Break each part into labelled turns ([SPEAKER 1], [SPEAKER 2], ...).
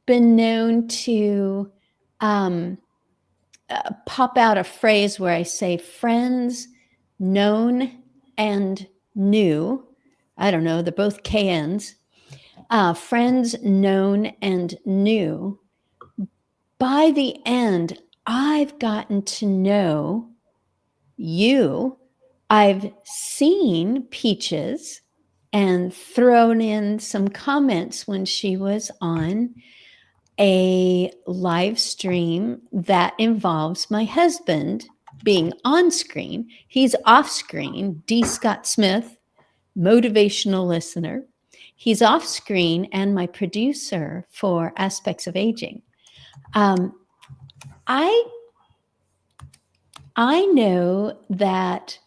[SPEAKER 1] been known to pop out a phrase where I say friends, known, and new. I don't know, they're both KNs. Friends, known, and new. By the end, I've gotten to know you. I've seen Peaches and thrown in some comments when she was on a live stream that involves my husband being on screen. He's off screen. D. Scott Smith, motivational listener. He's off screen and my producer for Aspects of Aging. I know that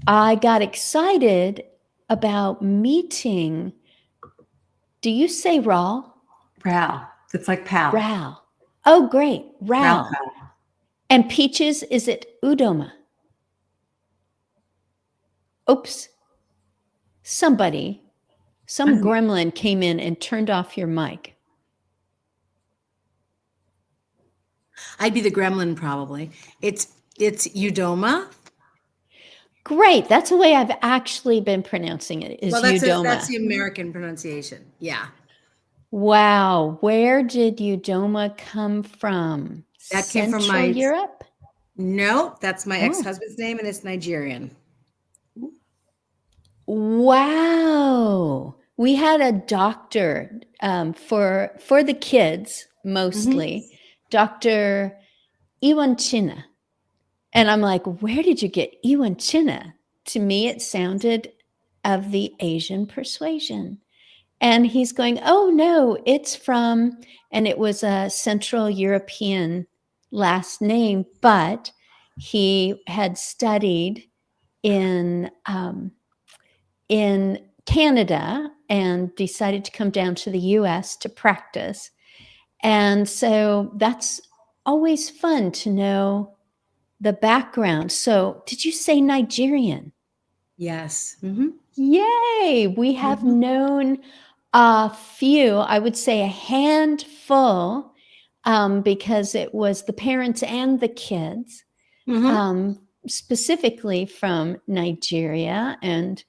[SPEAKER 1] I got excited about meeting. Do you say Raul?
[SPEAKER 2] Raul. It's like pal.
[SPEAKER 1] Raul. Oh, great. Raul. And Peaches, is it Udoma? Oops. Some gremlin came in and turned off your mic.
[SPEAKER 2] I'd be the gremlin probably. It's Udoma.
[SPEAKER 1] Great. That's the way I've actually been pronouncing it, is Udoma.
[SPEAKER 2] That's the American pronunciation. Yeah.
[SPEAKER 1] Wow. Where did Udoma come from?
[SPEAKER 2] That came from my
[SPEAKER 1] Europe?
[SPEAKER 2] No, that's my ex-husband's name, and it's Nigerian.
[SPEAKER 1] Wow. We had a doctor for the kids, mostly, Dr. Iwanchina. And I'm like, where did you get Iwanchina? To me, it sounded of the Asian persuasion. And he's going, oh, no, it's from, and it was a Central European last name, but he had studied in Canada and decided to come down to the US to practice. And so that's always fun to know the background. So did you say Nigerian?
[SPEAKER 2] Yes.
[SPEAKER 1] Yay. We have known a few, I would say a handful, because it was the parents and the kids, specifically from Nigeria. And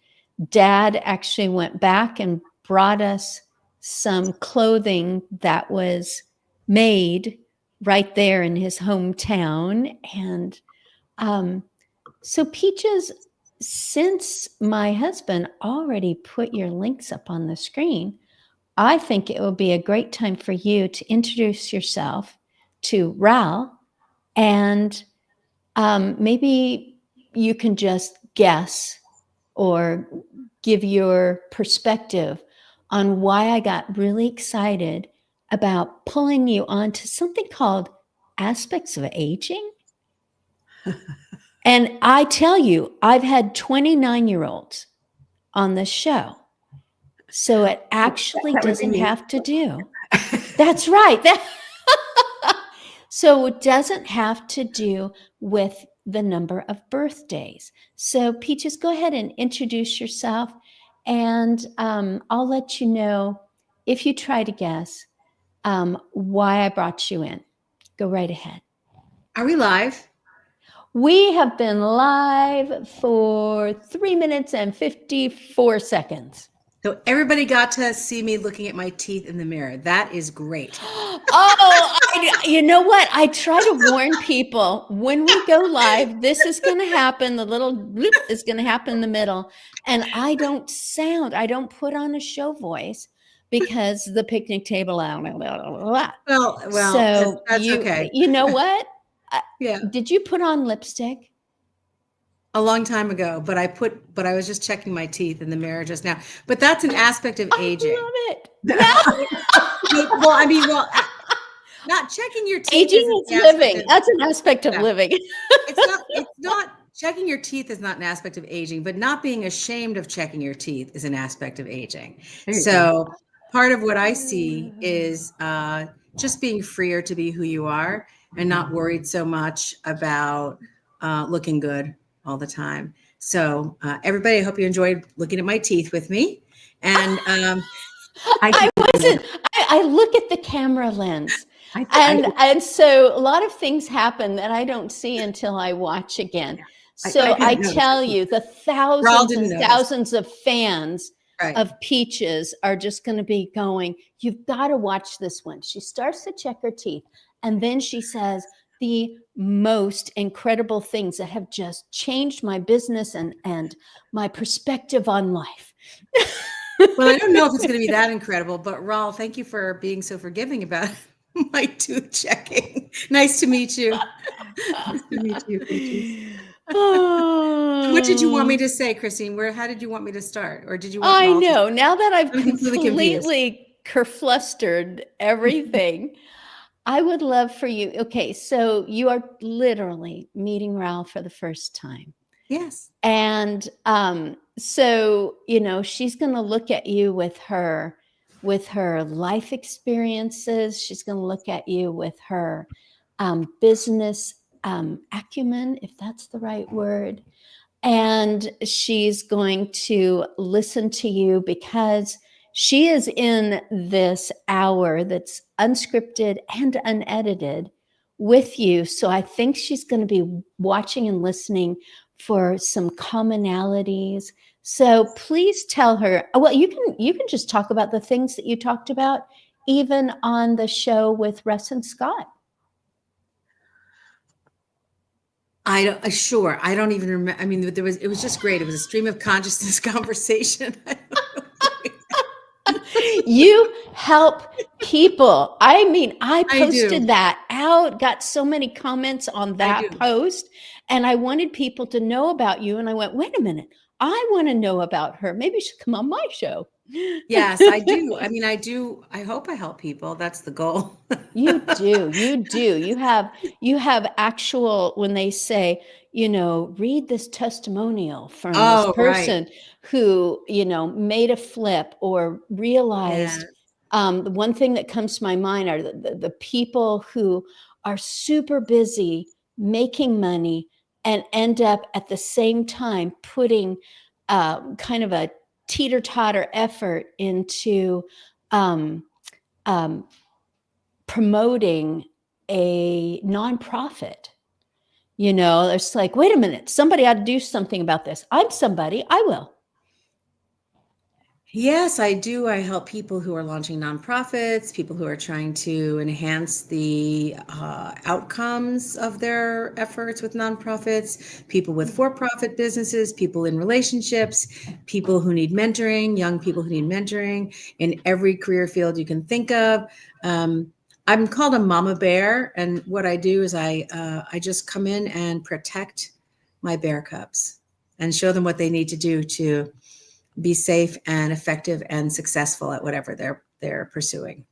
[SPEAKER 1] Dad actually went back and brought us some clothing that was made right there in his hometown. And so Peaches, since my husband already put your links up on the screen, I think it will be a great time for you to introduce yourself to Raul, and maybe you can just guess or give your perspective on why I got really excited about pulling you onto something called Aspects of Aging. And I tell you, I've had 29-year-olds on the show. So it actually doesn't have to do. That's right. So it doesn't have to do with the number of birthdays. So Peaches, go ahead and introduce yourself. And I'll let you know, if you try to guess, why I brought you in. Go right ahead.
[SPEAKER 2] Are we live?
[SPEAKER 1] We have been live for 3 minutes and 54 seconds.
[SPEAKER 2] So everybody got to see me looking at my teeth in the mirror. That is great.
[SPEAKER 1] You know what? I try to warn people when we go live, this is going to happen. The little bloop is going to happen in the middle. And I don't put on a show voice because the picnic table.
[SPEAKER 2] Well,
[SPEAKER 1] so
[SPEAKER 2] that's okay.
[SPEAKER 1] You know what?
[SPEAKER 2] Yeah.
[SPEAKER 1] Did you put on lipstick?
[SPEAKER 2] A long time ago, but I was just checking my teeth in the mirror just now. But that's an aspect of aging.
[SPEAKER 1] I love it.
[SPEAKER 2] Not checking your teeth.
[SPEAKER 1] Aging is living. That's an aspect of living.
[SPEAKER 2] It's not checking your teeth is not an aspect of aging, but not being ashamed of checking your teeth is an aspect of aging. So part of what I see is just being freer to be who you are and not worried so much about looking good all the time. So everybody, I hope you enjoyed looking at my teeth with me. And
[SPEAKER 1] I was Listen, I look at the camera lens,
[SPEAKER 2] I
[SPEAKER 1] and so a lot of things happen that I don't see until I watch again. So I
[SPEAKER 2] didn't notice
[SPEAKER 1] tell
[SPEAKER 2] it.
[SPEAKER 1] you, the
[SPEAKER 2] Raul
[SPEAKER 1] thousands
[SPEAKER 2] didn't
[SPEAKER 1] and
[SPEAKER 2] notice.
[SPEAKER 1] thousands of fans
[SPEAKER 2] Right.
[SPEAKER 1] of Peaches are just going to be going, you've got to watch this one. She starts to check her teeth, and then she says the most incredible things that have just changed my business and my perspective on life.
[SPEAKER 2] Well, I don't know if it's going to be that incredible, but Raul, thank you for being so forgiving about my tooth checking. Nice to meet you. Nice to meet you, Peaches. What did you want me to say, Christine? How did you want me to start? Or did you want
[SPEAKER 1] I
[SPEAKER 2] Raul to?
[SPEAKER 1] know. Now that I've
[SPEAKER 2] I'm completely confused.
[SPEAKER 1] completely kerflustered everything, I would love for you. Okay, so you are literally meeting Raul for the first time.
[SPEAKER 2] Yes.
[SPEAKER 1] And so, you know, she's going to look at you with her life experiences. She's going to look at you with her business acumen, if that's the right word. And she's going to listen to you because she is in this hour that's unscripted and unedited with you. So I think she's going to be watching and listening for some commonalities. So please tell her, well, you can just talk about the things that you talked about even on the show with Russ and Scott.
[SPEAKER 2] Sure. I don't even remember. I mean, it was just great. It was a stream of consciousness conversation.
[SPEAKER 1] You help people. I mean, I
[SPEAKER 2] do.
[SPEAKER 1] posted that out, got so many comments on that post, and I wanted people to know about you. And I went, wait a minute, I want to know about her. Maybe she should come on my show.
[SPEAKER 2] Yes, I do. I mean, I do. I hope I help people. That's the goal.
[SPEAKER 1] You do. You do. You have actual, when they say, you know, read this testimonial from this person who, you know, made a flip or realized. The one thing that comes to my mind are the people who are super busy making money and end up at the same time putting kind of a teeter-totter effort into promoting a nonprofit. You know, it's like, wait a minute, somebody ought to do something about this. I'm somebody, I will.
[SPEAKER 2] Yes, I do. I help people who are launching nonprofits, people who are trying to enhance the outcomes of their efforts with nonprofits, people with for-profit businesses, people in relationships, people who need mentoring, young people who need mentoring in every career field you can think of. I'm called a mama bear, and what I do is I just come in and protect my bear cubs and show them what they need to do to be safe and effective and successful at whatever they're pursuing.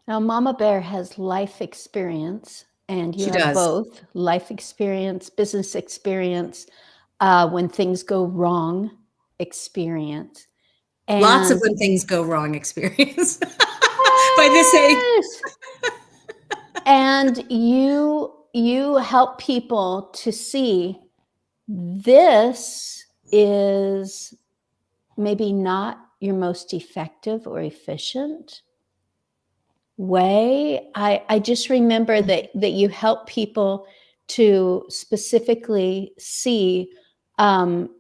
[SPEAKER 1] Now, Mama Bear has life experience, and you have both life experience, business experience, when things go wrong experience. And
[SPEAKER 2] lots of when things go wrong experience by this age.
[SPEAKER 1] And you help people to see this is maybe not your most effective or efficient way. I just remember that you help people to specifically see the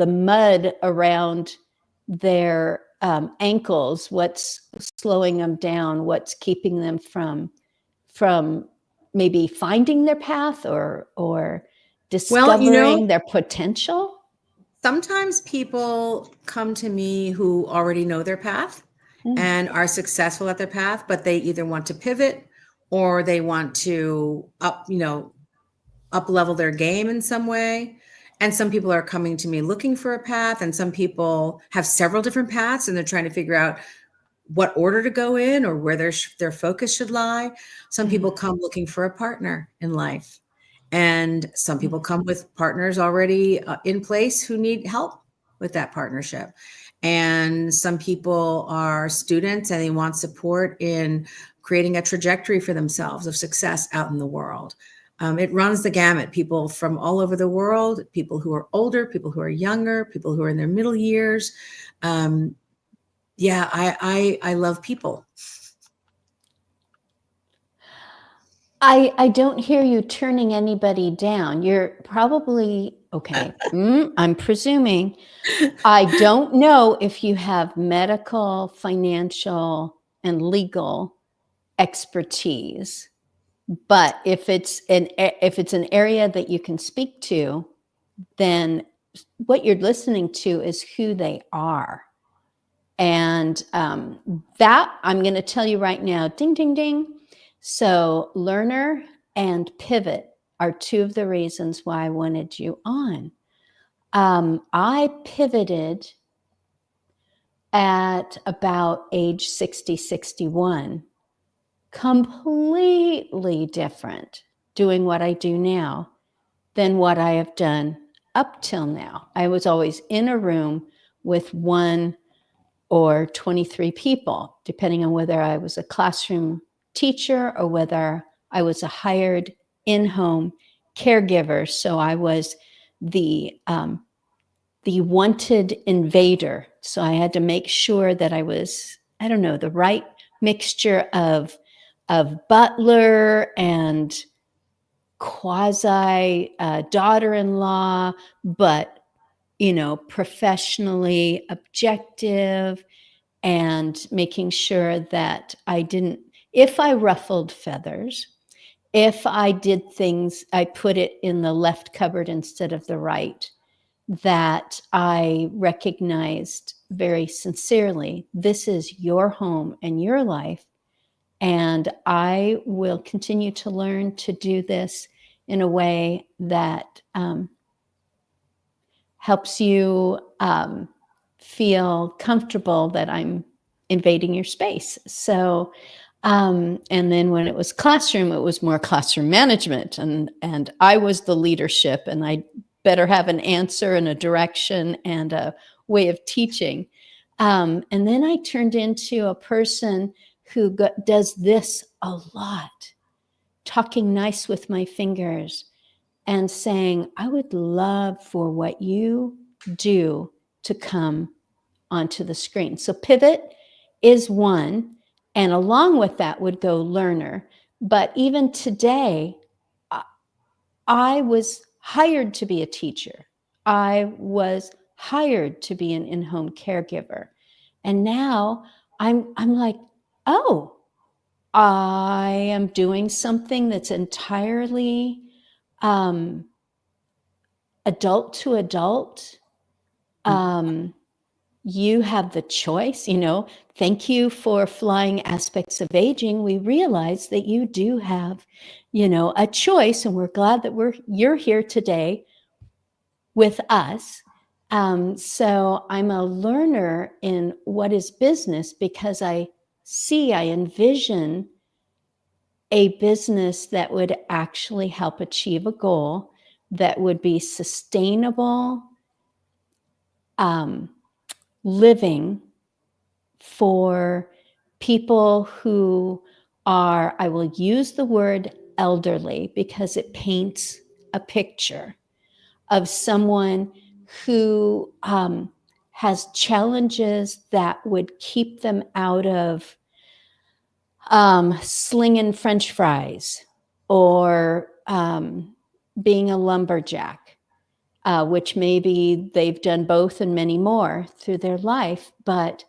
[SPEAKER 1] mud around their ankles, what's slowing them down, what's keeping them from maybe finding their path or discovering their potential.
[SPEAKER 2] Sometimes people come to me who already know their path and are successful at their path, but they either want to pivot or they want to up level their game in some way. And some people are coming to me looking for a path, and some people have several different paths and they're trying to figure out what order to go in or where their focus should lie. Some people come looking for a partner in life. And some people come with partners already in place who need help with that partnership. And some people are students and they want support in creating a trajectory for themselves of success out in the world. It runs the gamut. People from all over the world, people who are older, people who are younger, people who are in their middle years. Yeah, I love people.
[SPEAKER 1] I don't hear you turning anybody down. You're probably okay. I'm presuming. I don't know if you have medical, financial, and legal expertise, but if it's an area that you can speak to, then what you're listening to is who they are. And that I'm going to tell you right now, ding, ding, ding. So learner and pivot are two of the reasons why I wanted you on. I pivoted at about age 60, 61, completely different doing what I do now than what I have done up till now. I was always in a room with one or 23 people, depending on whether I was a classroom teacher or whether I was a hired in-home caregiver. So I was the wanted invader. So I had to make sure that I was, I don't know, the right mixture of butler and quasi daughter-in-law, but professionally objective, and making sure that I didn't, if I ruffled feathers, if I did things, I put it in the left cupboard instead of the right, that I recognized very sincerely, this is your home and your life. And I will continue to learn to do this in a way that helps you feel comfortable that I'm invading your space. So, and then when it was classroom, it was more classroom management, and I was the leadership, and I better have an answer and a direction and a way of teaching. And then I turned into a person who does this a lot, talking nice with my fingers and saying, I would love for what you do to come onto the screen. So pivot is one, and along with that would go learner. But even today, I was hired to be a teacher. I was hired to be an in-home caregiver. And now I'm like, oh, I am doing something that's entirely adult to adult. You have the choice, thank you for flying aspects of aging. We realize that you do have, a choice, and we're glad that you're here today with us. So I'm a learner in what is business because I envision a business that would actually help achieve a goal that would be sustainable living for people who are, I will use the word elderly because it paints a picture of someone who has challenges that would keep them out of slinging French fries or being a lumberjack, which maybe they've done both and many more through their life. But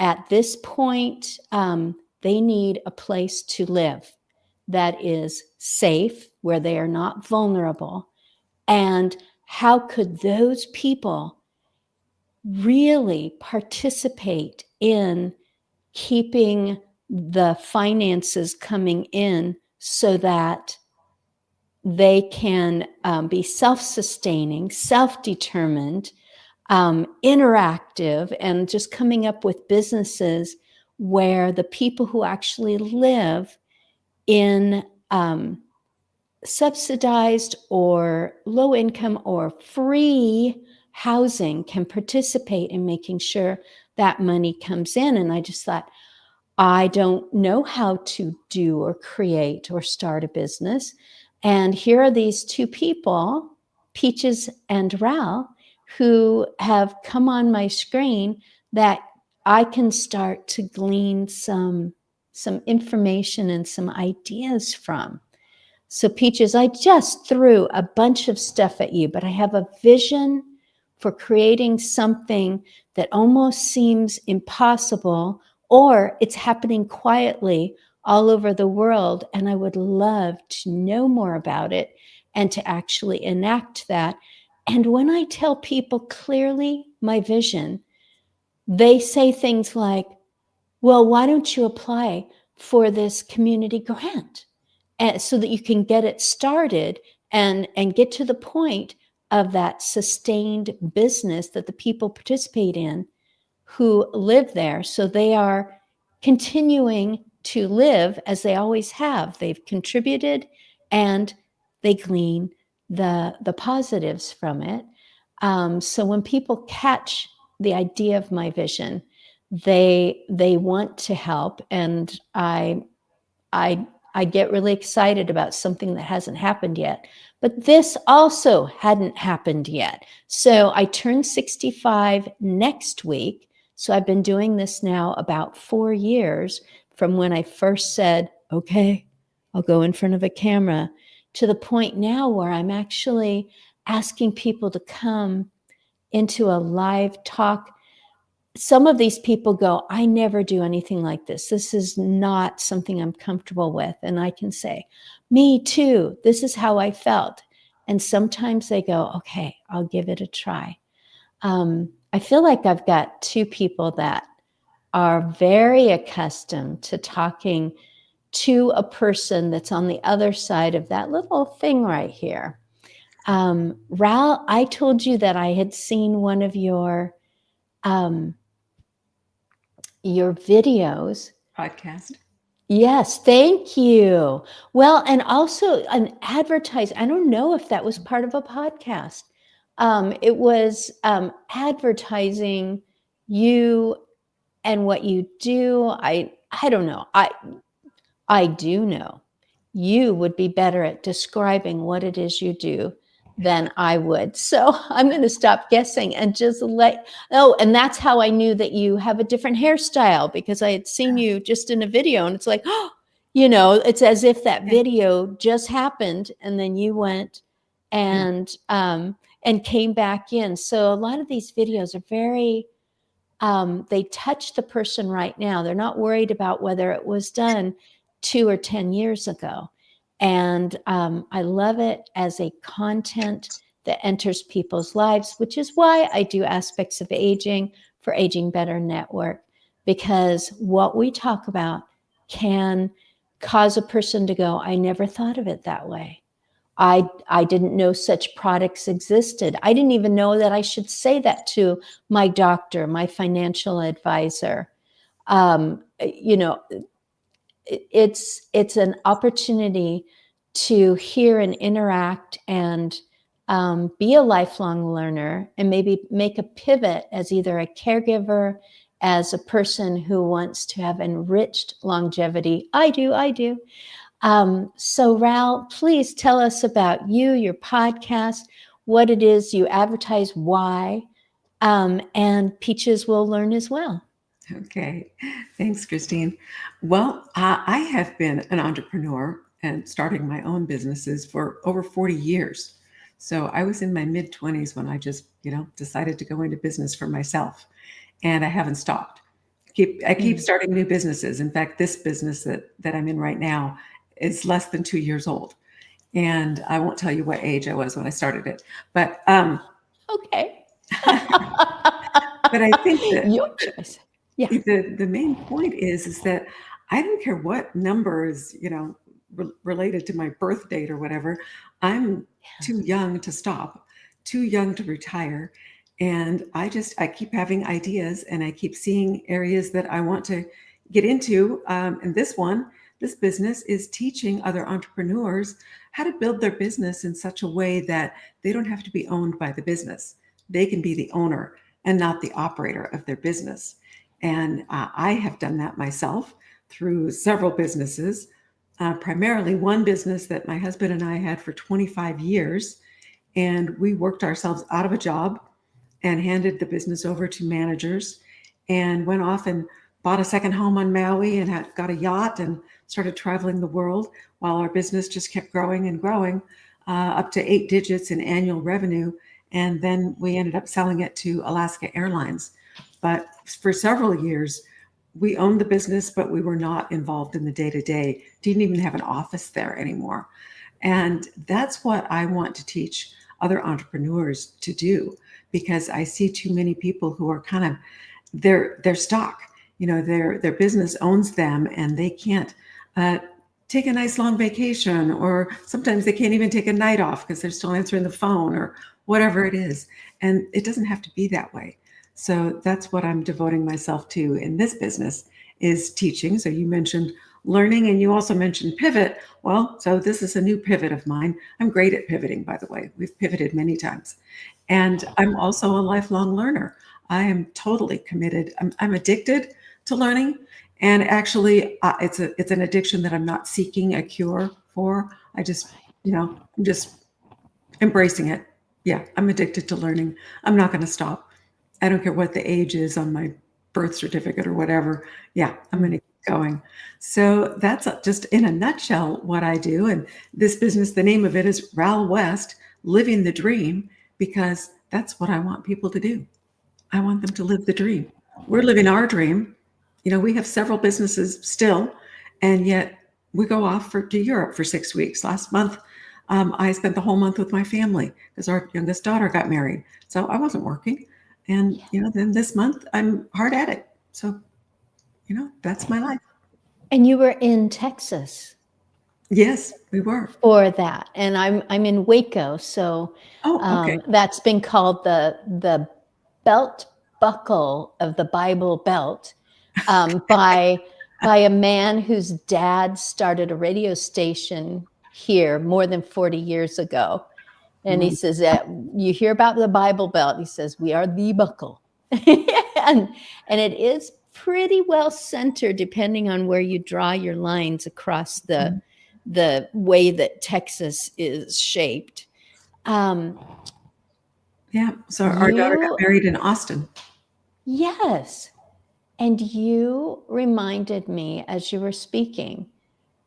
[SPEAKER 1] at this point, they need a place to live that is safe, where they are not vulnerable. And how could those people really participate in keeping the finances coming in so that they can be self-sustaining, self-determined, interactive, and just coming up with businesses where the people who actually live in subsidized or low income or free housing can participate in making sure that money comes in. And I just thought, I don't know how to do or create or start a business. And here are these two people, Peaches and Ral, who have come on my screen that I can start to glean some information and some ideas from. So Peaches, I just threw a bunch of stuff at you, but I have a vision for creating something that almost seems impossible, or it's happening quietly all over the world. And I would love to know more about it and to actually enact that. And when I tell people clearly my vision, they say things like, well, why don't you apply for this community grant? And so that you can get it started and get to the point of that sustained business that the people participate in who live there. So they are continuing to live as they always have. They've contributed and they glean the positives from it. So when people catch the idea of my vision, they want to help, and I get really excited about something that hasn't happened yet. But this also hadn't happened yet. So I turn 65 next week. So I've been doing this now about 4 years from when I first said, okay, I'll go in front of a camera, to the point now where I'm actually asking people to come into a live talk. Some of these people go, I never do anything like this. This is not something I'm comfortable with. And I can say, me too. This is how I felt. And sometimes they go, okay, I'll give it a try. I feel like I've got 2 people that are very accustomed to talking to a person that's on the other side of that little thing right here. Ral, I told you that I had seen one of your videos.
[SPEAKER 3] Podcast.
[SPEAKER 1] Yes, thank you. Well, and also an advertise. I don't know if that was part of a podcast. It was advertising you and what you do. I don't know. I do know you would be better at describing what it is you do than I would. So I'm going to stop guessing and just and that's how I knew that you have a different hairstyle, because I had seen you just in a video, and it's like, oh, it's as if that video just happened and then you went and came back in. So a lot of these videos are very, they touch the person right now. They're not worried about whether it was done 2 or 10 years ago. And I love it as a content that enters people's lives, which is why I do aspects of aging for Aging Better Network, because what we talk about can cause a person to go, I never thought of it that way. I didn't know such products existed. I didn't even know that I should say that to my doctor, my financial advisor. It's an opportunity to hear and interact and be a lifelong learner, and maybe make a pivot as either a caregiver, as a person who wants to have enriched longevity. I do. So Ral, please tell us about you, your podcast, what it is you advertise, why, and Peaches will learn as well.
[SPEAKER 3] Okay, thanks, Christine. Well, I have been an entrepreneur and starting my own businesses for over 40 years. So I was in my mid-20s when I just, decided to go into business for myself, and I haven't stopped. I keep starting new businesses. In fact, this business that I'm in right now is less than 2 years old, and I won't tell you what age I was when I started it. But
[SPEAKER 1] okay.
[SPEAKER 3] But I think that
[SPEAKER 1] your choice. Yeah.
[SPEAKER 3] The main point is that I don't care what number is, related to my birth date or whatever. I'm too young to stop, too young to retire. And I keep having ideas, and I keep seeing areas that I want to get into. And this business is teaching other entrepreneurs how to build their business in such a way that they don't have to be owned by the business. They can be the owner and not the operator of their business. And I have done that myself through several businesses, primarily one business that my husband and I had for 25 years. And we worked ourselves out of a job and handed the business over to managers. and went off and bought a second home on Maui and got a yacht and started traveling the world while our business just kept growing and growing, up to 8 digits in annual revenue. And then we ended up selling it to Alaska Airlines. But for several years, we owned the business, but we were not involved in the day-to-day, didn't even have an office there anymore. And that's what I want to teach other entrepreneurs to do, because I see too many people who are kind of, they're stuck. Their business owns them, and they can't take a nice long vacation, or sometimes they can't even take a night off because they're still answering the phone or whatever it is. And it doesn't have to be that way. So that's what I'm devoting myself to in this business, is teaching. So you mentioned learning, and you also mentioned pivot. Well, so this is a new pivot of mine. I'm great at pivoting, by the way. We've pivoted many times. And I'm also a lifelong learner. I am totally committed. I'm addicted to learning. And actually, it's an addiction that I'm not seeking a cure for. I just, I'm just embracing it. Yeah, I'm addicted to learning. I'm not going to stop. I don't care what the age is on my birth certificate or whatever. Yeah, I'm going to keep going. So that's just in a nutshell what I do. And this business, the name of it is Ral West, Living the Dream, because that's what I want people to do. I want them to live the dream. We're living our dream. We have several businesses still, and yet we go off to Europe for 6 weeks. Last month, I spent the whole month with my family because our youngest daughter got married. So I wasn't working. And, then this month I'm hard at it. So, that's my life.
[SPEAKER 1] And you were in Texas.
[SPEAKER 3] Yes, we were.
[SPEAKER 1] For that. And I'm in Waco. So
[SPEAKER 3] okay.
[SPEAKER 1] That's been called the belt buckle of the Bible Belt, by a man whose dad started a radio station here more than 40 years ago. And he says that you hear about the Bible Belt. He says, we are the buckle. and it is pretty well centered depending on where you draw your lines across the way that Texas is shaped.
[SPEAKER 3] Yeah. So our daughter got married in Austin.
[SPEAKER 1] Yes. And you reminded me as you were speaking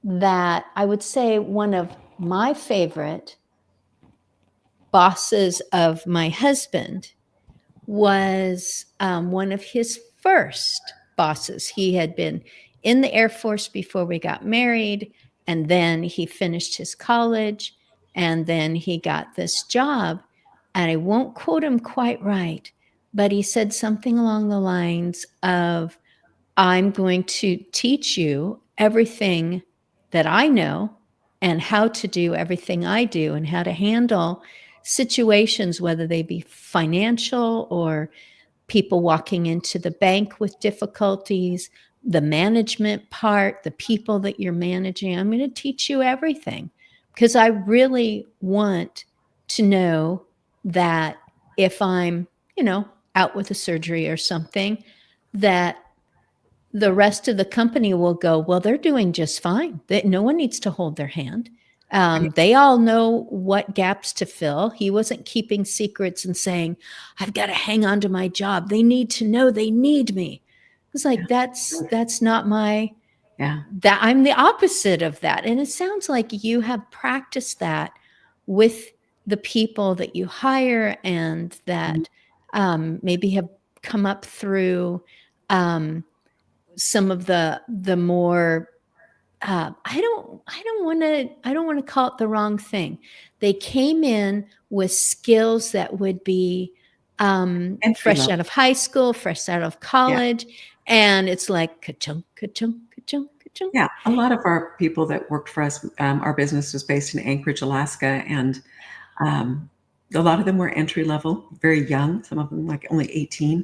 [SPEAKER 1] that I would say one of my favorite bosses of my husband was one of his first bosses. He had been in the Air Force before we got married, and then he finished his college, and then he got this job. And I won't quote him quite right, but he said something along the lines of, I'm going to teach you everything that I know and how to do everything I do and how to handle situations, whether they be financial or people walking into the bank with difficulties, the management part, the people that you're managing. I'm going to teach you everything because I really want to know that if I'm, out with a surgery or something, that the rest of the company will go, well, they're doing just fine. No one needs to hold their hand. They all know what gaps to fill. He wasn't keeping secrets and saying, I've got to hang on to my job. They need to know they need me. It's like, that's not my, that I'm the opposite of that. And it sounds like you have practiced that with the people that you hire and that maybe have come up through some of the more I don't want to call it the wrong thing. They came in with skills that would be fresh out of high school, fresh out of college, and it's like ka-chunk, ka-chunk, ka-chunk, ka-chunk.
[SPEAKER 3] Yeah, a lot of our people that worked for us, our business was based in Anchorage, Alaska, and a lot of them were entry level, very young. Some of them like only 18.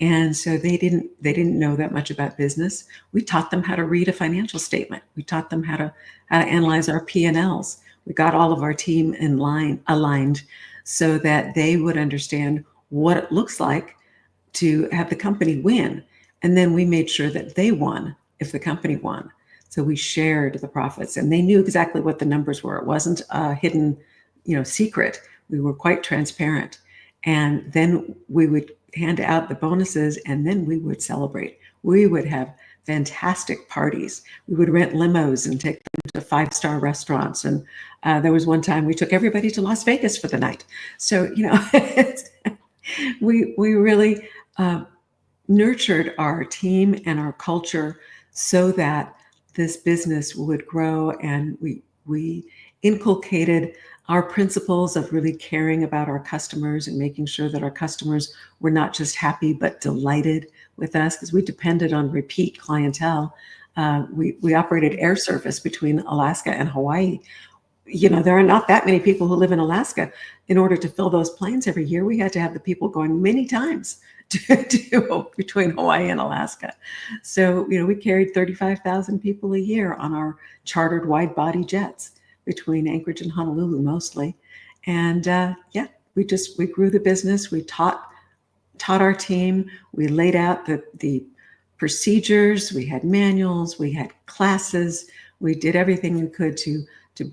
[SPEAKER 3] And so they didn't know that much about business. We taught them how to read a financial statement. We taught them how to analyze our P&Ls. We got all of our team aligned so that they would understand what it looks like to have the company win. And then we made sure that they won if the company won. So we shared the profits, and they knew exactly what the numbers were. It wasn't a hidden, secret. We were quite transparent. And then we would hand out the bonuses, and then we would celebrate. We would have fantastic parties. We would rent limos and take them to 5-star restaurants. And there was one time we took everybody to Las Vegas for the night. So, we really nurtured our team and our culture so that this business would grow, and we inculcated our principles of really caring about our customers and making sure that our customers were not just happy but delighted with us, because we depended on repeat clientele. We operated air service between Alaska and Hawaii. There are not that many people who live in Alaska. In order to fill those planes every year, we had to have the people going many times to between Hawaii and Alaska. So, we carried 35,000 people a year on our chartered wide body jets between Anchorage and Honolulu mostly. And we grew the business. We taught our team. We laid out the procedures. We had manuals. We had classes. We did everything we could to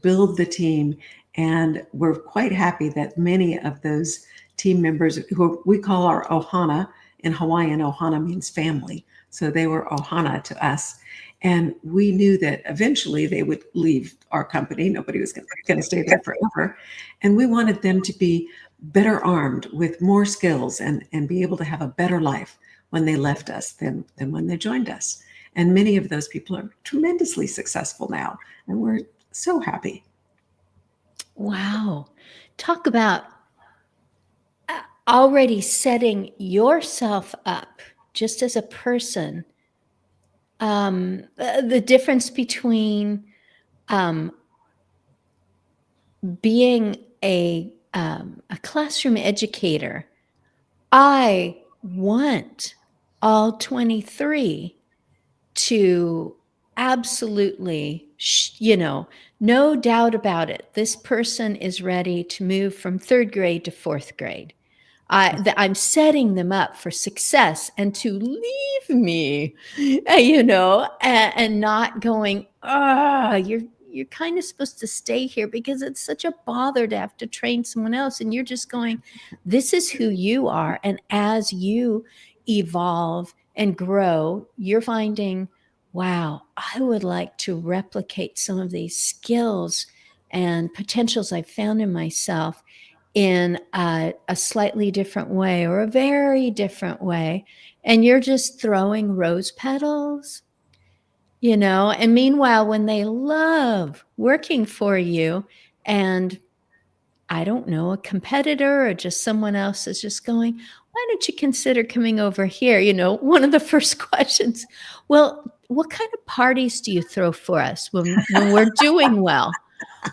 [SPEAKER 3] build the team. And we're quite happy that many of those team members, who we call our ohana, in Hawaiian, ohana means family. So they were ohana to us. And we knew that eventually they would leave our company. Nobody was going to stay there forever. And we wanted them to be better armed with more skills and be able to have a better life when they left us than when they joined us. And many of those people are tremendously successful now. And we're so happy.
[SPEAKER 1] Wow. Talk about already setting yourself up just as a person. The difference between being a classroom educator. I want all 23 to absolutely, no doubt about it, this person is ready to move from 3rd grade to 4th grade. I'm setting them up for success, and to leave me, and not going, you're kind of supposed to stay here because it's such a bother to have to train someone else. And you're just going, this is who you are. And as you evolve and grow, you're finding, wow, I would like to replicate some of these skills and potentials I've found in myself in a slightly different way, or a very different way. And you're just throwing rose petals, and meanwhile, when they love working for you, and I don't know, a competitor or just someone else is just going, why don't you consider coming over here? One of the first questions, well, what kind of parties do you throw for us when we're doing well?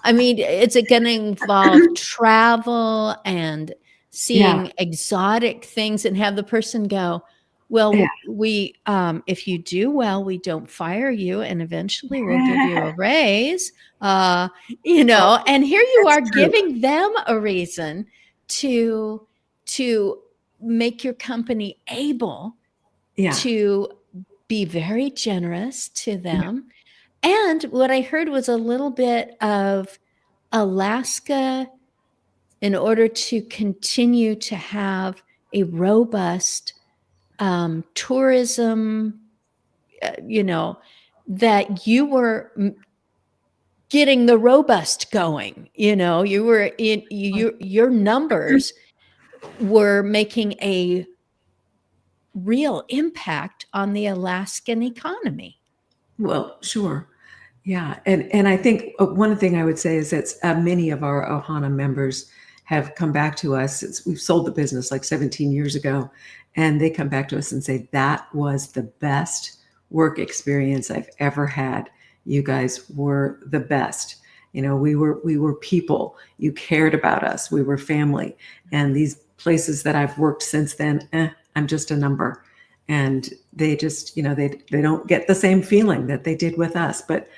[SPEAKER 1] I mean, is it going to involve travel and seeing exotic things, and have the person go, well, we, if you do well, we don't fire you, and eventually we'll give you a raise, and here you are giving them a reason to make your company able to be very generous to them. And what I heard was a little bit of Alaska, in order to continue to have a robust tourism, that you were getting the robust going, you were in your numbers were making a real impact on the Alaskan economy.
[SPEAKER 3] Well, sure. Yeah. And I think one thing I would say is that many of our ohana members have come back to us. We've sold the business like 17 years ago, and they come back to us and say, that was the best work experience I've ever had. You guys were the best. We were people. You cared about us. We were family. And these places that I've worked since then, I'm just a number. And they just, they don't get the same feeling that they did with us. But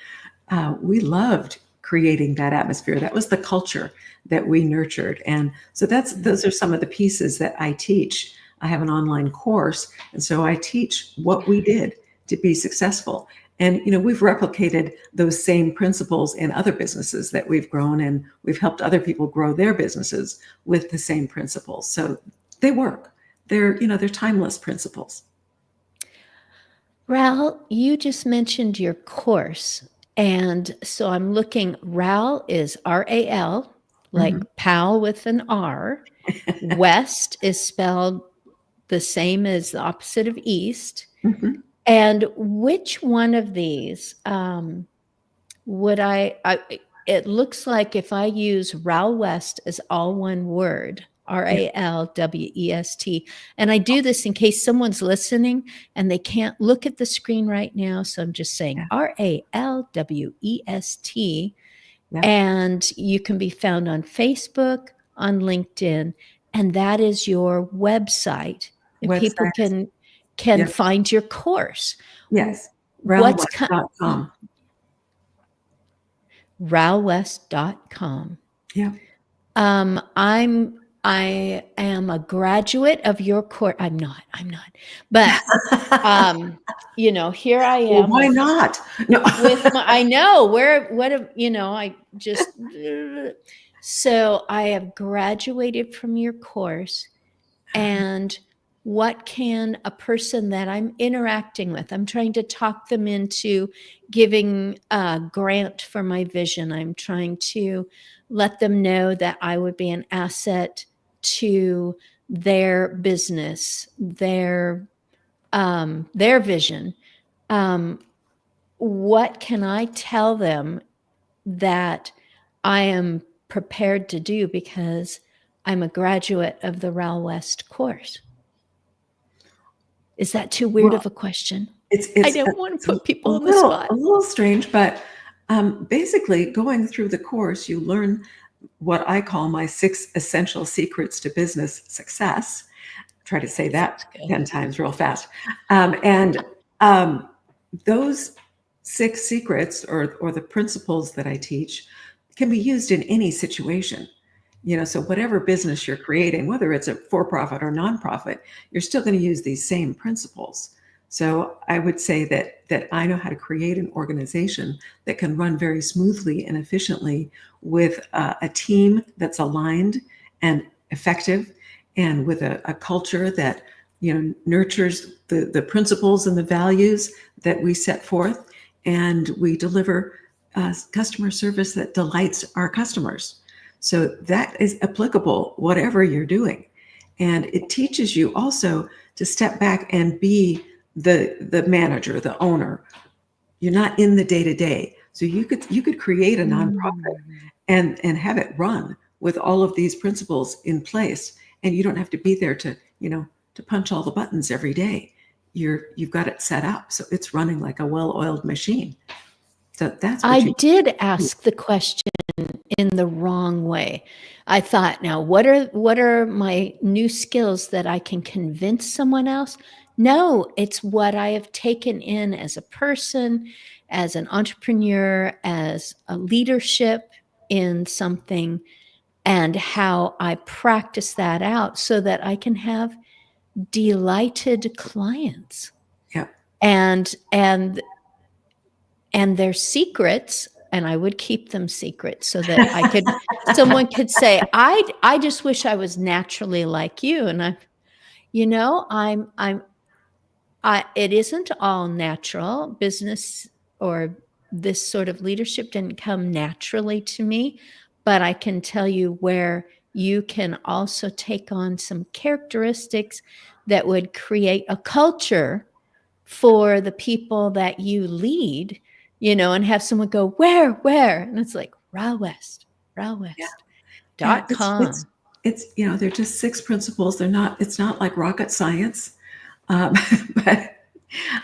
[SPEAKER 3] we loved creating that atmosphere. That was the culture that we nurtured. And so those are some of the pieces that I teach. I have an online course. And so I teach what we did to be successful. And, we've replicated those same principles in other businesses that we've grown, and we've helped other people grow their businesses with the same principles. So they work. they're, they're timeless principles.
[SPEAKER 1] Ral, you just mentioned your course. And so I'm looking, Ral is RAL, like pal with an R. West is spelled the same as the opposite of east. And which one of these would it looks like if I use Ral West as all one word, RALWEST, and I do this in case someone's listening and they can't look at the screen right now. So I'm just saying RALWEST. And you can be found on Facebook, on LinkedIn, and that is your website. And people can find your course.
[SPEAKER 3] Yes. RalWest.com.
[SPEAKER 1] RalWest.com.
[SPEAKER 3] Yeah.
[SPEAKER 1] I am a graduate of your course. I'm not, but here I am.
[SPEAKER 3] Well, why not? No.
[SPEAKER 1] I know I just, so I have graduated from your course. And what can a person that I'm interacting with, I'm trying to talk them into giving a grant for my vision. I'm trying to let them know that I would be an asset to their business, their vision. What can I tell them that I am prepared to do because I'm a graduate of the Ral West course? Is that too weird of a question? I don't want to put people on the spot.
[SPEAKER 3] A little strange, but basically going through the course, you learn what I call my 6 essential secrets to business success. Try to say that 10 times real fast. Those 6 secrets or the principles that I teach can be used in any situation. So whatever business you're creating, whether it's a for-profit or nonprofit, you're still going to use these same principles. So I would say that I know how to create an organization that can run very smoothly and efficiently with a team that's aligned and effective, and with a culture that nurtures the principles and the values that we set forth, and we deliver customer service that delights our customers. So that is applicable whatever you're doing. And it teaches you also to step back and be the manager, the owner. You're not in the day-to-day. So you could create a nonprofit and have it run with all of these principles in place. And you don't have to be there to punch all the buttons every day. You've got it set up. So it's running like a well-oiled machine. So that's what
[SPEAKER 1] I did ask the question in the wrong way. I thought, now what are my new skills that I can convince someone else? No, it's what I have taken in as a person, as an entrepreneur, as a leadership in something, and how I practice that out so that I can have delighted clients.
[SPEAKER 3] Yeah.
[SPEAKER 1] And their secrets, and I would keep them secret so that someone could say, I just wish I was naturally like you. And it isn't all natural. Business or this sort of leadership didn't come naturally to me, but I can tell you where you can also take on some characteristics that would create a culture for the people that you lead, and have someone go, where? And it's like, RalWest.com.
[SPEAKER 3] It's they're just 6 principles. It's not like rocket science. But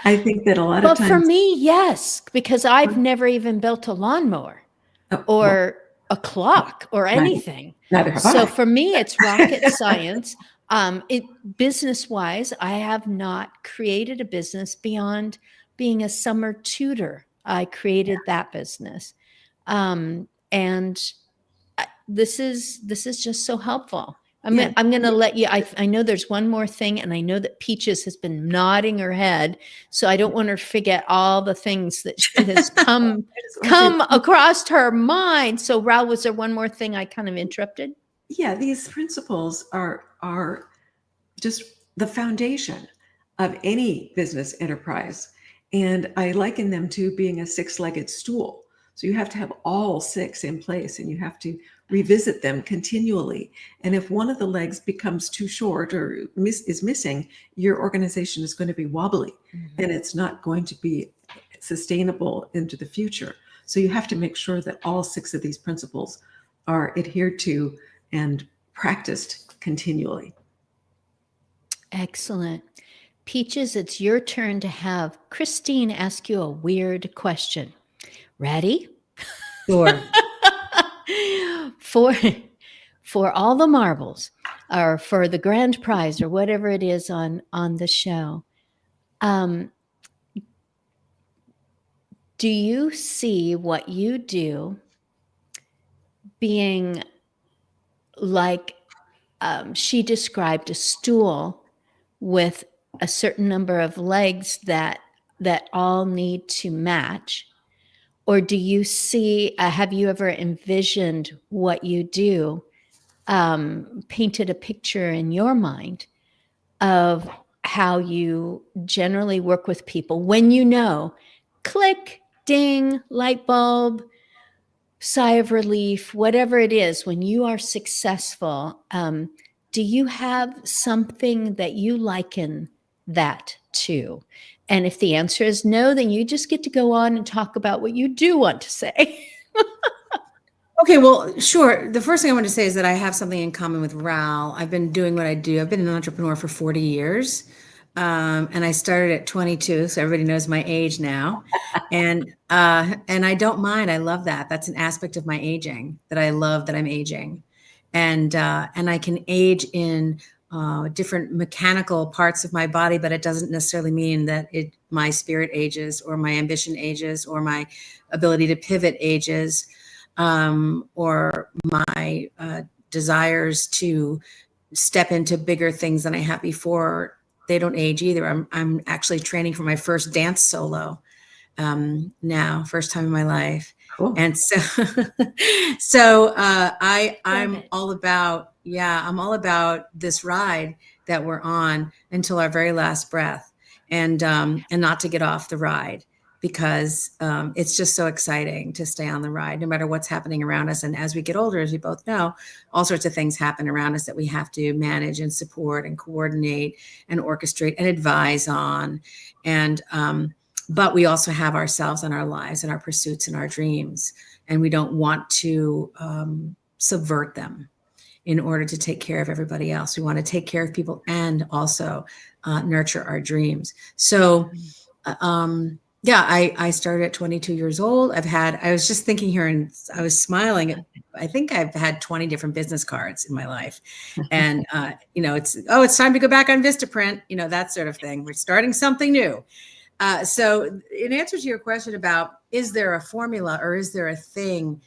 [SPEAKER 3] I think that a lot of times.
[SPEAKER 1] But for me, yes, because I've never even built a lawnmower or a clock or anything.
[SPEAKER 3] Neither have I.
[SPEAKER 1] So for me, it's rocket science. Business-wise, I have not created a business beyond being a summer tutor. I created that business. And this is just so helpful. I'm going to let you, I know there's one more thing, and I know that Peaches has been nodding her head, so I don't want her to forget all the things that has come across her mind. So Ral, was there one more thing I kind of interrupted?
[SPEAKER 3] Yeah, these principles are just the foundation of any business enterprise. And I liken them to being a six-legged stool. So you have to have all six in place, and you have to revisit them continually. And if one of the legs becomes too short or is missing, your organization is going to be wobbly, and it's not going to be sustainable into the future. So you have to make sure that all six of these principles are adhered to and practiced continually.
[SPEAKER 1] Excellent. Peaches, it's your turn to have Christine ask you a weird question. Ready?
[SPEAKER 2] Sure.
[SPEAKER 1] For all the marbles, or for the grand prize, or whatever it is on the show, do you see what you do being like she described a stool with a certain number of legs that all need to match? Or do you see, have you ever envisioned what you do, painted a picture in your mind of how you generally work with people when you know, click, ding, light bulb, sigh of relief, whatever it is, when you are successful, do you have something that you liken that to? And if the answer is no, then you just get to go on and talk about what you do want to say.
[SPEAKER 2] Okay, well, sure. The first thing I want to say is that I have something in common with Ral. I've been doing what I do. I've been an entrepreneur for 40 years. And I started at 22, so everybody knows my age now. And I don't mind. I love that. That's an aspect of my aging that I love, that I'm aging. And I can age in different mechanical parts of my body, but it doesn't necessarily mean that my spirit ages, or my ambition ages, or my ability to pivot ages, or my desires to step into bigger things than I have before. They don't age either. I'm actually training for my first dance solo now, first time in my life.
[SPEAKER 3] Cool.
[SPEAKER 2] And I'm all about, I'm all about this ride that we're on until our very last breath, and not to get off the ride, because it's just so exciting to stay on the ride, no matter what's happening around us. And as we get older, as we both know, all sorts of things happen around us that we have to manage and support and coordinate and orchestrate and advise on. And but we also have ourselves and our lives and our pursuits and our dreams, and we don't want to subvert them in order to take care of everybody else. We want to take care of people and also nurture our dreams. So I started at 22 years old. I was just thinking here, and I was smiling. I think I've had 20 different business cards in my life. And, it's time to go back on Vistaprint, that sort of thing. We're starting something new. So in answer to your question about, is there a formula or is there a thing?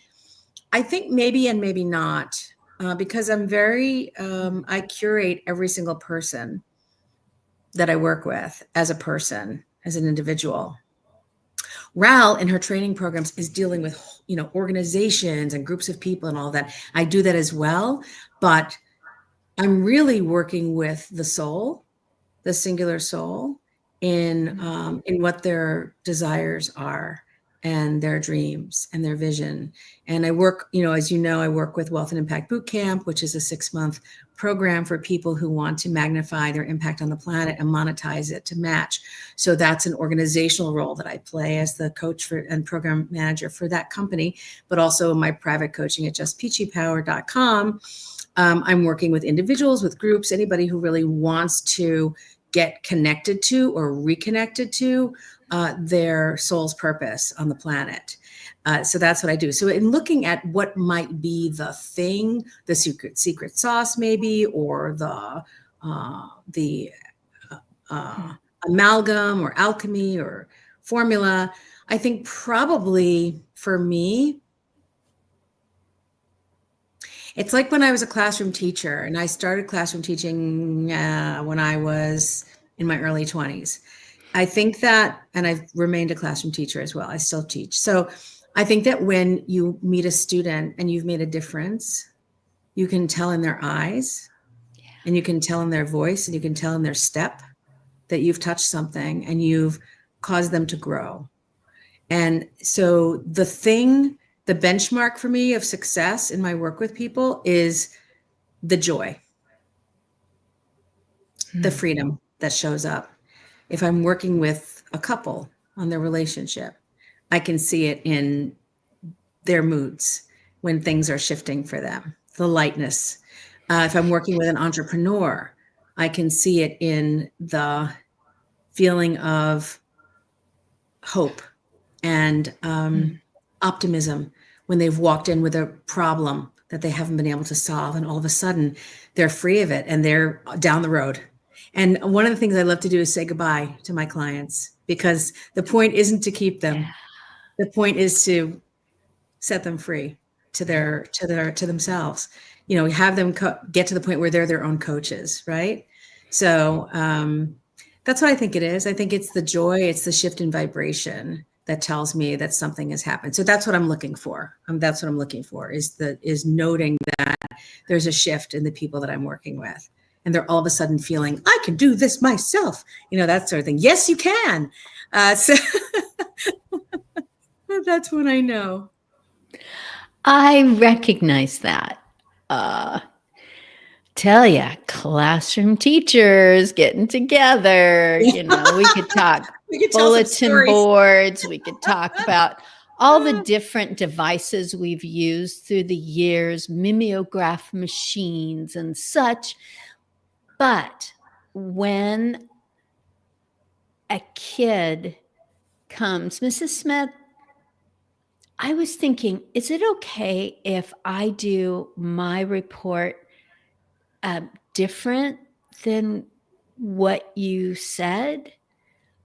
[SPEAKER 2] I think maybe and maybe not, because I'm very, I curate every single person that I work with as a person, as an individual. Ral in her training programs is dealing with, organizations and groups of people and all that. I do that as well, but I'm really working with the soul, the singular soul, in what their desires are and their dreams and their vision. And I work, as you know, I work with Wealth and Impact Bootcamp, which is a 6-month program for people who want to magnify their impact on the planet and monetize it to match. So that's an organizational role that I play as the coach and program manager for that company, but also my private coaching at justpeachypower.com. I'm working with individuals, with groups, anybody who really wants to get connected to or reconnected to their soul's purpose on the planet. So that's what I do. So in looking at what might be the thing, the secret sauce maybe, or the amalgam or alchemy or formula, I think probably for me, it's like when I was a classroom teacher, and I started classroom teaching when I was in my early 20s. I think that, and I've remained a classroom teacher as well. I still teach. So I think that when you meet a student and you've made a difference, you can tell in their eyes. and you can tell in their voice and you can tell in their step that you've touched something and you've caused them to grow. And so the benchmark for me of success in my work with people is the joy, the freedom that shows up. If I'm working with a couple on their relationship, I can see it in their moods when things are shifting for them, the lightness. If I'm working with an entrepreneur, I can see it in the feeling of hope and optimism when they've walked in with a problem that they haven't been able to solve, and all of a sudden they're free of it and they're down the road. And one of the things I love to do is say goodbye to my clients, because the point isn't to keep them. The point is to set them free to themselves. Have them get to the point where they're their own coaches, right? So that's what I think it is. I think it's the joy, it's the shift in vibration that tells me that something has happened. So that's what I'm looking for. That's what I'm looking for is noting that there's a shift in the people that I'm working with. And they're all of a sudden feeling, I can do this myself, that sort of thing. Yes, you can. So that's when I know.
[SPEAKER 1] I recognize that. Tell ya, classroom teachers getting together. We could talk bulletin boards. We could talk about all the different devices we've used through the years, mimeograph machines and such. But when a kid comes, Mrs. Smith, I was thinking, is it okay if I do my report different than what you said?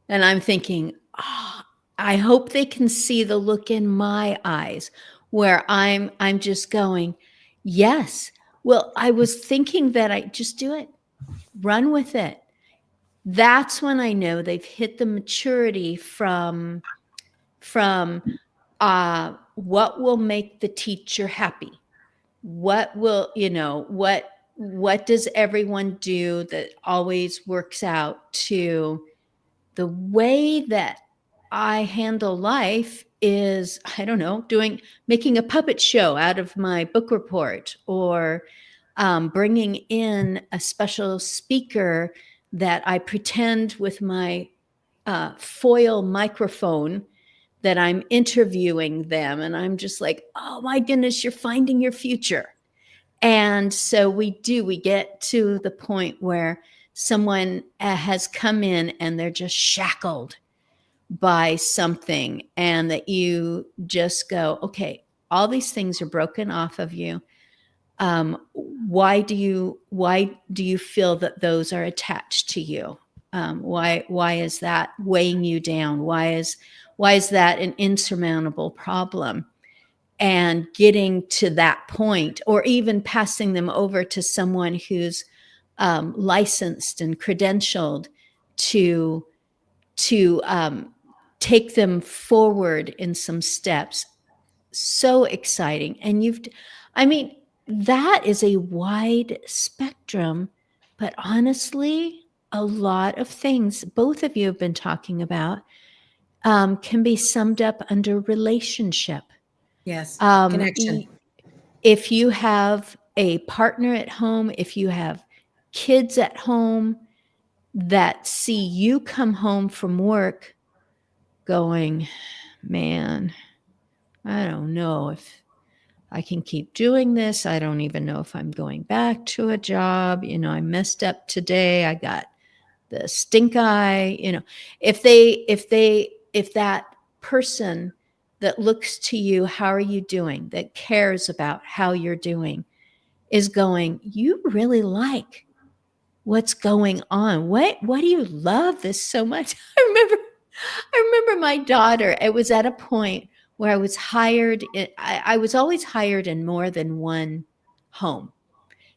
[SPEAKER 1] And I'm thinking, I hope they can see the look in my eyes where I'm just going, yes. Well, I was thinking that I just do it, run with it. That's when I know they've hit the maturity from what will make the teacher happy? What will, what does everyone do that always works out to the way that I handle life is, I don't know, making a puppet show out of my book report, or bringing in a special speaker that I pretend with my foil microphone that I'm interviewing them. And I'm just like, oh my goodness, you're finding your future. And so we get to the point where someone has come in and they're just shackled by something, and that you just go, okay, all these things are broken off of you. Why do you feel that those are attached to you? Why is that weighing you down? Why is that an insurmountable problem? And getting to that point, or even passing them over to someone who's licensed and credentialed to take them forward in some steps. So exciting. And that is a wide spectrum, but honestly, a lot of things both of you have been talking about can be summed up under relationship.
[SPEAKER 2] Yes, connection.
[SPEAKER 1] If you have a partner at home, if you have kids at home that see you come home from work going, man, I don't know if I can keep doing this. I don't even know if I'm going back to a job. I messed up today. I got the stink eye. If that person that looks to you, how are you doing, that cares about how you're doing, is going, you really like what's going on. What do you love this so much? I remember my daughter, it was at a point where I was hired. I was always hired in more than one home.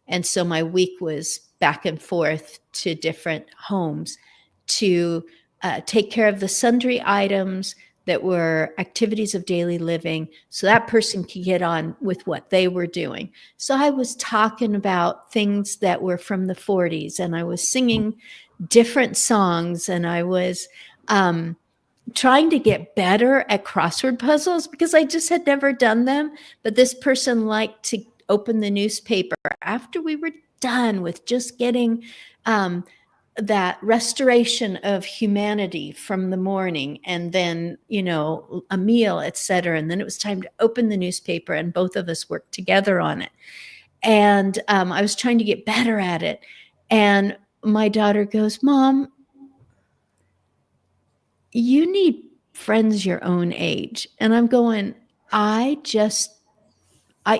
[SPEAKER 1] And so my week was back and forth to different homes to take care of the sundry items that were activities of daily living so that person could get on with what they were doing. So I was talking about things that were from the 40s, and I was singing different songs, and I was trying to get better at crossword puzzles because I just had never done them. But this person liked to open the newspaper after we were done with just getting that restoration of humanity from the morning, and then, you know, a meal, etc. And then it was time to open the newspaper, and both of us worked together on it. And I was trying to get better at it. And my daughter goes, "Mom, you need friends your own age." And I'm going,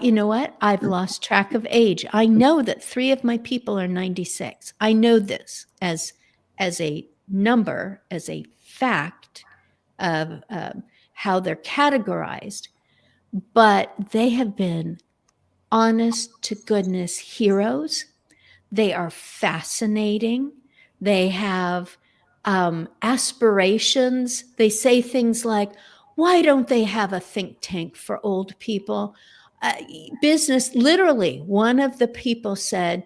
[SPEAKER 1] you know what? I've lost track of age. I know that 3 of my people are 96. I know this as a number, as a fact of how they're categorized. But they have been honest to goodness heroes. They are fascinating. They have aspirations. They say things like, why don't they have a think tank for old people? Business, literally, one of the people said,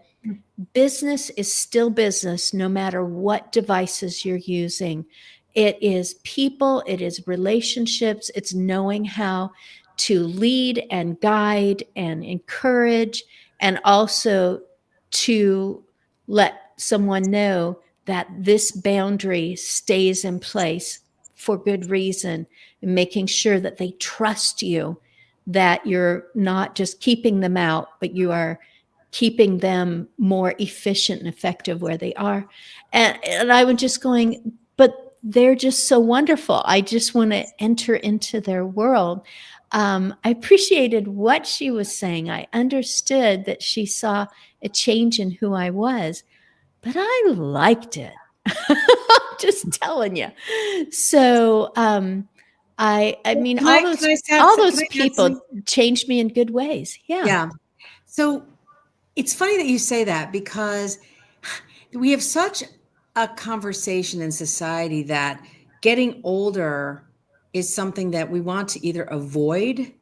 [SPEAKER 1] business is still business no matter what devices you're using. It is people, it is relationships, it's knowing how to lead and guide and encourage, and also to let someone know that this boundary stays in place for good reason, and making sure that they trust you, that you're not just keeping them out, but you are keeping them more efficient and effective where they are. And I was just going, but they're just so wonderful. I just want to enter into their world. I appreciated what she was saying. I understood that she saw a change in who I was, but I liked it. I'm just telling you. So, I mean, all those people changed me in good ways. Yeah.
[SPEAKER 2] Yeah. So it's funny that you say that, because we have such a conversation in society that getting older is something that we want to either avoid,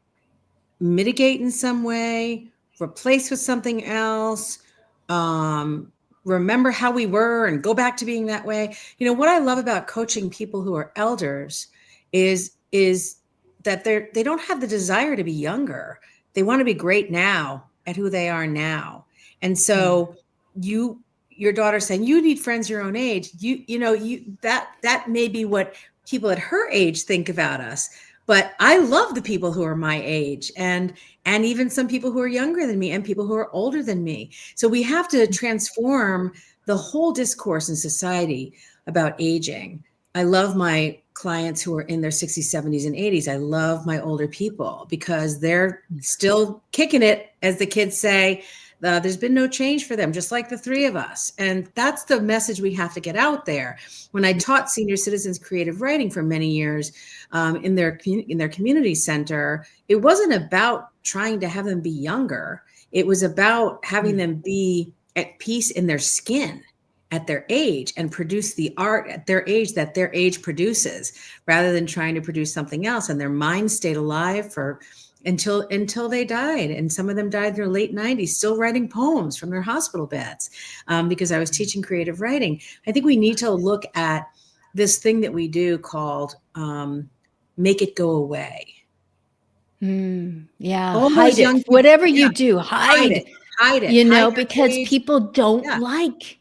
[SPEAKER 2] mitigate in some way, replace with something else, remember how we were and go back to being that way. You know, what I love about coaching people who are elders is that they don't have the desire to be younger. They want to be great now at who they are now. And so your daughter saying you need friends your own age, that may be what people at her age think about us. But I love the people who are my age, and even some people who are younger than me and people who are older than me. So we have to transform the whole discourse in society about aging. I love my clients who are in their 60s, 70s, and 80s. I love my older people because they're still kicking it, as the kids say. There's been no change for them, just like the 3 of us. And that's the message we have to get out there. When I taught senior citizens creative writing for many years in their community center, it wasn't about trying to have them be younger. It was about having them be at peace in their skin at their age and produce the art at their age that their age produces, rather than trying to produce something else. And their minds stayed alive until they died. And some of them died in their late 90s, still writing poems from their hospital beds, because I was teaching creative writing. I think we need to look at this thing that we do called make it go away.
[SPEAKER 1] Yeah,
[SPEAKER 2] All
[SPEAKER 1] hide
[SPEAKER 2] those young
[SPEAKER 1] it.
[SPEAKER 2] people,
[SPEAKER 1] Whatever you do, hide it.
[SPEAKER 2] You know,
[SPEAKER 1] because people don't like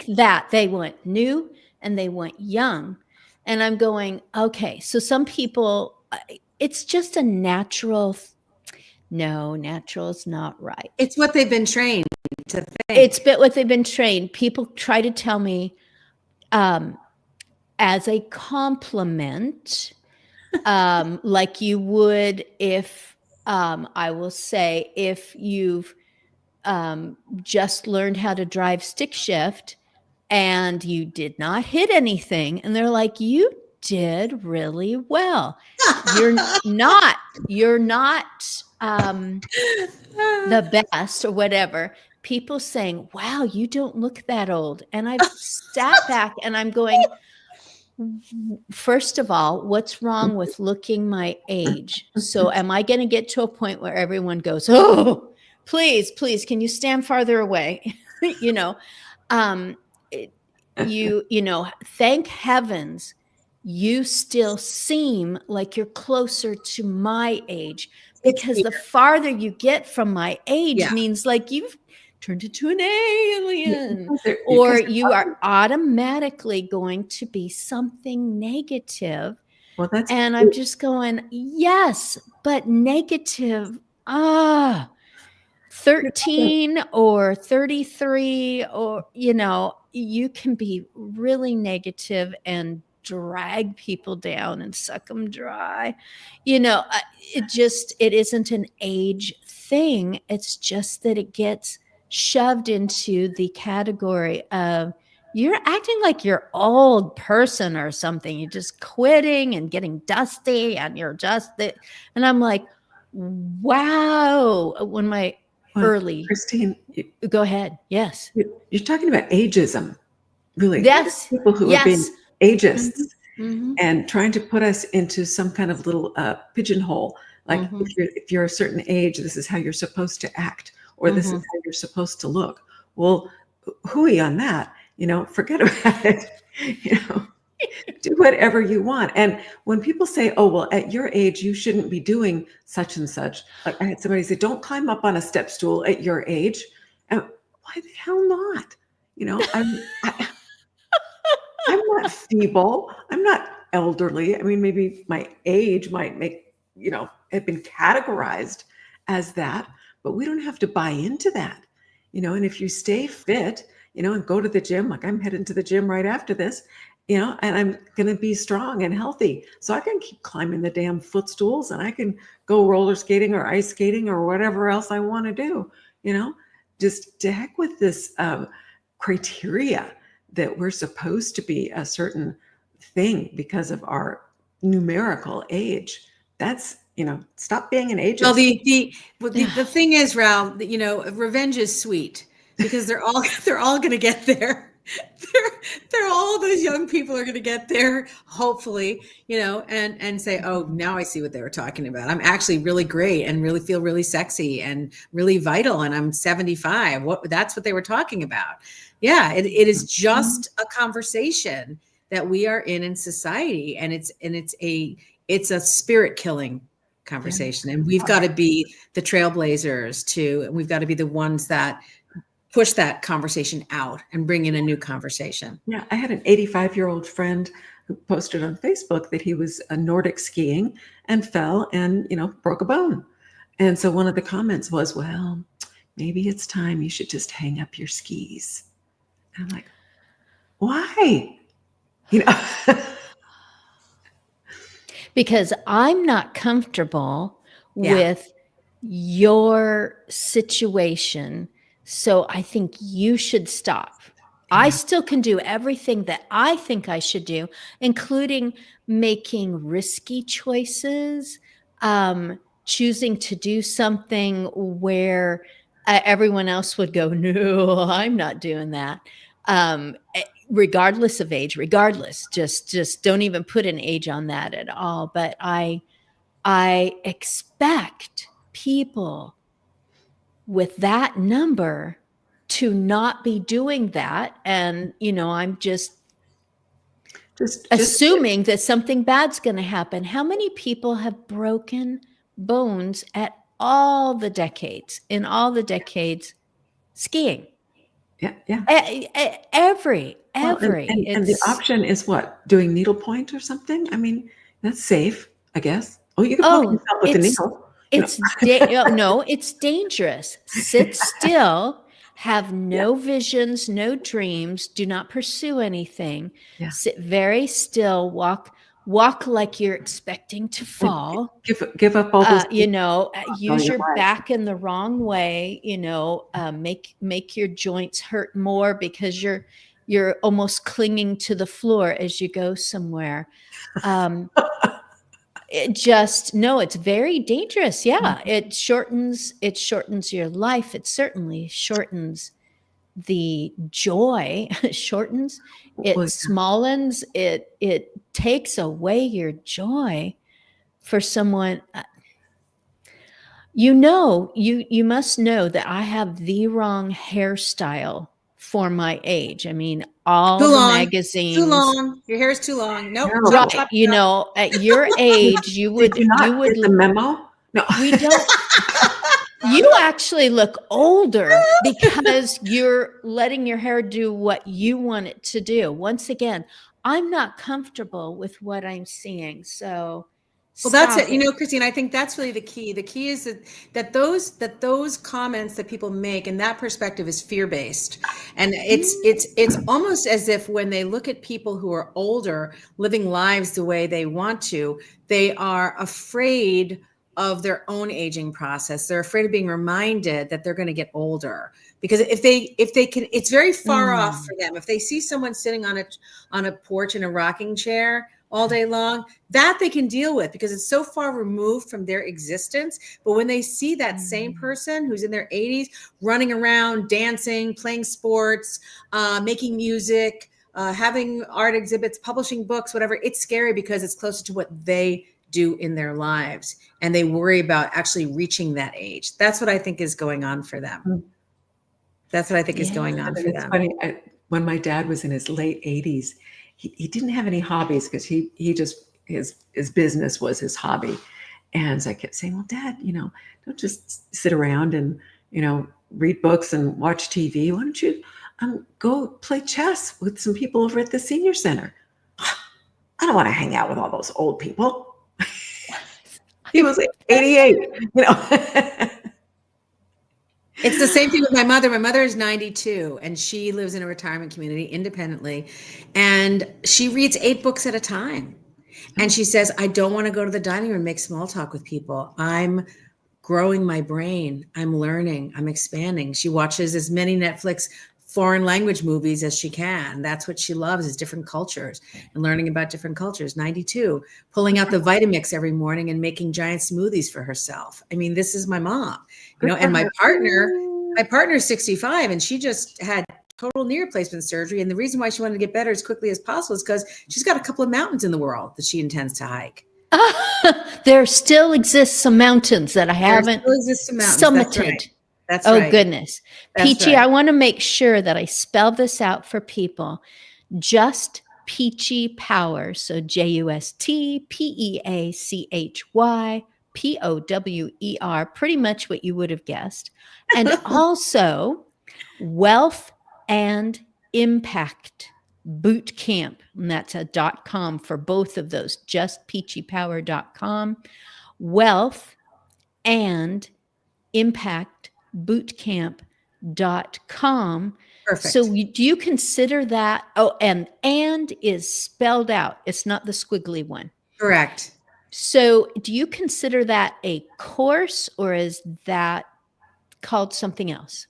[SPEAKER 1] that. They want new and they want young. And I'm going, okay, so some people, it's just a natural. No, natural is not right.
[SPEAKER 2] It's what they've been trained to think.
[SPEAKER 1] It's what they've been trained. People try to tell me as a compliment, like you would if, I will say, if you've just learned how to drive stick shift and you did not hit anything, and they're like, you did really well. You're not the best or whatever. People saying, wow, you don't look that old. And I've sat back and I'm going, first of all, what's wrong with looking my age? So am I going to get to a point where everyone goes, oh, please, can you stand farther away? you know, um, it- thank heavens you still seem like you're closer to my age, because the farther you get from my age
[SPEAKER 2] Yeah.
[SPEAKER 1] means like you've turned into an alien,
[SPEAKER 3] Because
[SPEAKER 1] or
[SPEAKER 3] they're
[SPEAKER 1] you are automatically going to be something negative.
[SPEAKER 3] well, that's
[SPEAKER 1] And I'm just going, yes, but negative, 13 or 33, or, you can be really negative and drag people down and suck them dry. It isn't an age thing. It's just that it gets shoved into the category of you're acting like you're old person or something. You're just quitting and getting dusty and you're just and I'm like, wow. When my early
[SPEAKER 3] Christine,
[SPEAKER 1] go ahead. Yes.
[SPEAKER 3] you're talking about ageism, really.
[SPEAKER 1] Yes.
[SPEAKER 3] People who are being ageists and trying to put us into some kind of little pigeonhole. Like if you're a certain age, this is how you're supposed to act, or this is how you're supposed to look. Well, hooey on that, forget about it. Do whatever you want. And when people say, oh, well, at your age, you shouldn't be doing such and such. Like I had somebody say, don't climb up on a step stool at your age. And why the hell not? I'm not feeble. I'm not elderly. I mean, maybe my age might make, have been categorized as that, but we don't have to buy into that, and if you stay fit, and go to the gym, like I'm heading to the gym right after this, and I'm going to be strong and healthy. So I can keep climbing the damn footstools and I can go roller skating or ice skating or whatever else I want to do, just to heck with this criteria that we're supposed to be a certain thing because of our numerical age. That's, stop being an ageist.
[SPEAKER 2] Well, the thing is, Ralph, revenge is sweet because they're all going to get there. They're all those young people are going to get there, hopefully, and say, oh, now I see what they were talking about. I'm actually really great and really feel really sexy and really vital. And I'm 75. That's what they were talking about. Yeah. It is just a conversation that we are in society. And it's a spirit killing conversation. And we've got to be the trailblazers too. And we've got to be the ones that push that conversation out and bring in a new conversation.
[SPEAKER 3] Yeah, I had an 85-year-old friend who posted on Facebook that he was Nordic skiing and fell and, broke a bone. And so one of the comments was, well, maybe it's time you should just hang up your skis. And I'm like, why?
[SPEAKER 1] Because I'm not comfortable with your situation. So I think you should stop. I still can do everything that I think I should do, including making risky choices, choosing to do something where everyone else would go, no, I'm not doing that. Regardless of age, just don't even put an age on that at all. But I expect people with that number to not be doing that. And, I'm just assuming that something bad's going to happen. How many people have broken bones in all the decades skiing?
[SPEAKER 3] Yeah.
[SPEAKER 1] Every.
[SPEAKER 3] And the option is what? Doing needlepoint or something? I mean, that's safe, I guess. Oh, you can poke yourself with a needle.
[SPEAKER 1] No, it's dangerous. Sit still, have no visions, no dreams, do not pursue anything.
[SPEAKER 3] Yeah.
[SPEAKER 1] Sit very still, walk like you're expecting to fall.
[SPEAKER 3] Give up all those
[SPEAKER 1] use your back in the wrong way, make your joints hurt more because you're almost clinging to the floor as you go somewhere. It's very dangerous. Yeah. It shortens your life. It certainly shortens the joy shortens, it
[SPEAKER 3] Well,
[SPEAKER 1] smallens, it takes away your joy for someone. You must know that I have the wrong hairstyle for my age. I mean, all
[SPEAKER 2] Too
[SPEAKER 1] the
[SPEAKER 2] long. Too
[SPEAKER 1] magazines.
[SPEAKER 2] long. Your hair is too long. Nope.
[SPEAKER 3] No.
[SPEAKER 2] Chop,
[SPEAKER 1] Right.
[SPEAKER 2] chop,
[SPEAKER 1] You
[SPEAKER 2] chop.
[SPEAKER 1] know, at your age, you
[SPEAKER 3] did you not
[SPEAKER 1] would,
[SPEAKER 3] get the memo? No.
[SPEAKER 1] we don't, you actually look older because you're letting your hair do what you want it to do. Once again, I'm not comfortable with what I'm seeing. So
[SPEAKER 2] Well, that's
[SPEAKER 1] stop
[SPEAKER 2] it. You know, Christine, I think that's really the key. The key is that those comments that people make and that perspective is fear-based. And it's almost as if when they look at people who are older, living lives the way they want to, they are afraid of their own aging process. They're afraid of being reminded that they're going to get older. Because if they can, it's very far off for them. If they see someone sitting on a porch in a rocking chair all day long, that they can deal with because it's so far removed from their existence. But when they see that same person who's in their 80s running around, dancing, playing sports, making music, having art exhibits, publishing books, whatever, it's scary because it's closer to what they do in their lives. And they worry about actually reaching that age. That's what I think is going on for them. That's what I think is going on for
[SPEAKER 3] It's
[SPEAKER 2] them.
[SPEAKER 3] funny. When my dad was in his late 80s, he didn't have any hobbies because he just his business was his hobby. And so I kept saying, well, Dad, don't just sit around and, read books and watch TV. Why don't you go play chess with some people over at the senior center? I don't want to hang out with all those old people. He was like 88,
[SPEAKER 2] It's the same thing with my mother. My mother is 92 and she lives in a retirement community independently. And she reads 8 books at a time. And she says, I don't want to go to the dining room and make small talk with people. I'm growing my brain. I'm learning. I'm expanding. She watches as many Netflix foreign language movies as she can. That's what she loves, is different cultures and learning about different cultures. 92, pulling out the Vitamix every morning and making giant smoothies for herself. I mean, this is my mom, and my partner is 65 and she just had total knee replacement surgery. And the reason why she wanted to get better as quickly as possible is because she's got a couple of mountains in the world that she intends to hike.
[SPEAKER 1] There still exists some mountains that I haven't summited.
[SPEAKER 2] That's
[SPEAKER 1] oh,
[SPEAKER 2] right.
[SPEAKER 1] Goodness.
[SPEAKER 2] That's
[SPEAKER 1] Peachy,
[SPEAKER 2] right.
[SPEAKER 1] I want to make sure that I spell this out for people. Just Peachy Power. So JustPeachyPower. Pretty much what you would have guessed. And also Wealth and Impact Boot Camp. And that's a .com for both of those. JustPeachyPower.com. Wealth and Impact bootcamp.com.
[SPEAKER 2] Perfect.
[SPEAKER 1] So do you consider that? Oh, and is spelled out. It's not the squiggly one.
[SPEAKER 2] Correct.
[SPEAKER 1] So do you consider that a course or is that called something else?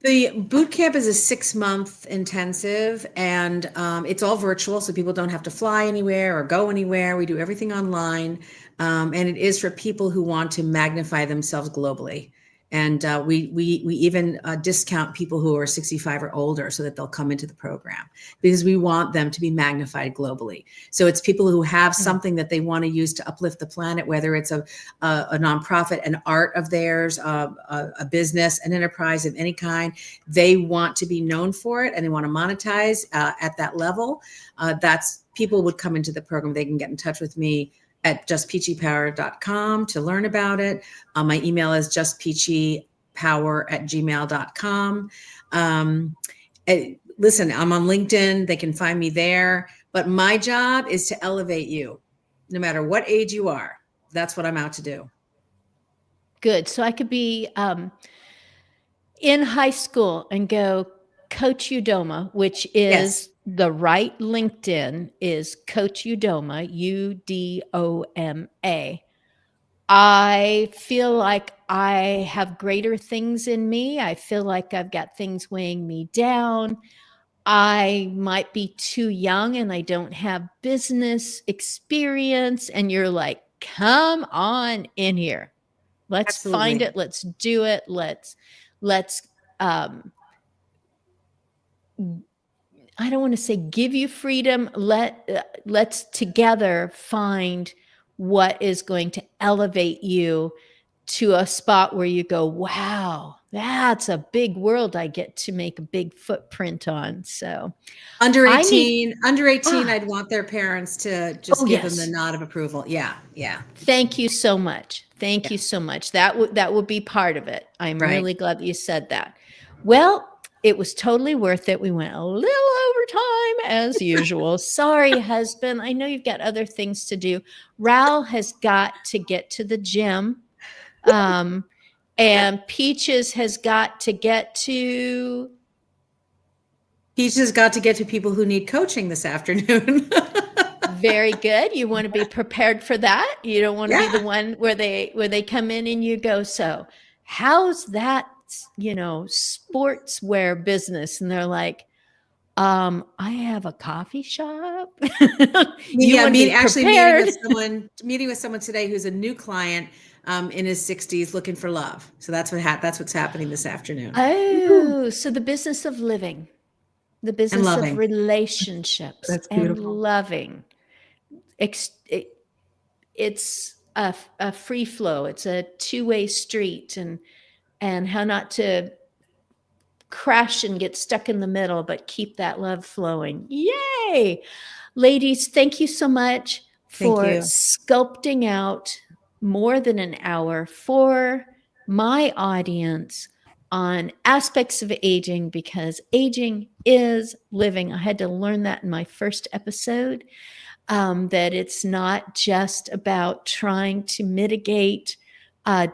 [SPEAKER 2] The boot camp is a 6-month intensive and it's all virtual. So people don't have to fly anywhere or go anywhere. We do everything online. And it is for people who want to magnify themselves globally. And we even discount people who are 65 or older so that they'll come into the program because we want them to be magnified globally. So it's people who have something that they want to use to uplift the planet, whether it's a nonprofit, an art of theirs, a business, an enterprise of any kind. They want to be known for it and they want to monetize at that level. That's people would come into the program. They can get in touch with me at justpeachypower.com to learn about it. My email is justpeachypower@gmail.com. Listen, I'm on LinkedIn. They can find me there. But my job is to elevate you, no matter what age you are. That's what I'm out to do.
[SPEAKER 1] Good. So I could be in high school and go, Coach Udoma, which is the right LinkedIn is Coach Udoma, UDOMA. I feel like I have greater things in me. I feel like I've got things weighing me down. I might be too young and I don't have business experience. And you're like, come on in here. Let's find it. Let's do it. Let's I don't want to say give you freedom. Let's together find what is going to elevate you to a spot where you go, wow, that's a big world I get to make a big footprint on. So
[SPEAKER 2] Under
[SPEAKER 1] I
[SPEAKER 2] 18,
[SPEAKER 1] need,
[SPEAKER 2] under 18,
[SPEAKER 1] ah,
[SPEAKER 2] I'd want their parents to just give them the
[SPEAKER 1] yes.
[SPEAKER 2] nod of approval. Yeah, yeah.
[SPEAKER 1] Thank you so much. Thank
[SPEAKER 2] Yeah.
[SPEAKER 1] you so much. That would be part of it. I'm
[SPEAKER 2] Right.
[SPEAKER 1] really glad that you said that. Well, it was totally worth it. We went a little over time as usual. Sorry, husband. I know you've got other things to do. Raul has got to get to the gym. And Peaches has got to get to.
[SPEAKER 2] Peaches got to get to people who need coaching this afternoon.
[SPEAKER 1] Very good. You want to be prepared for that. You don't want to be the one where they come in and you go, so how's that, sportswear business? And they're like, I have a coffee shop.
[SPEAKER 2] Meeting with someone today who's a new client in his 60s looking for love. So that's what's happening this afternoon.
[SPEAKER 1] Oh, so the business of living, the business of relationships.
[SPEAKER 3] That's beautiful.
[SPEAKER 1] And loving. It's a free flow. It's a two-way street, and how not to crash and get stuck in the middle, but keep that love flowing. Yay! Ladies, thank you so much for sculpting out more than an hour for my audience on aspects of aging, because aging is living. I had to learn that in my first episode, that it's not just about trying to mitigate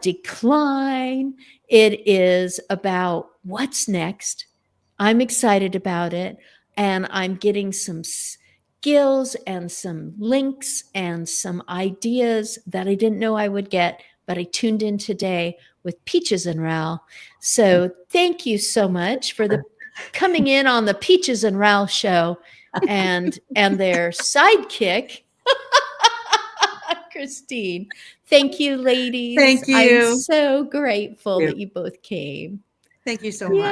[SPEAKER 1] decline. It is about what's next. I'm excited about it, and I'm getting some skills and some links and some ideas that I didn't know I would get, but I tuned in today with Peaches and Raul. So thank you so much for coming in on the Peaches and Raul show and their sidekick, Christine. Thank you, ladies.
[SPEAKER 2] Thank you.
[SPEAKER 1] I'm so grateful that you both came.
[SPEAKER 2] Thank you so much.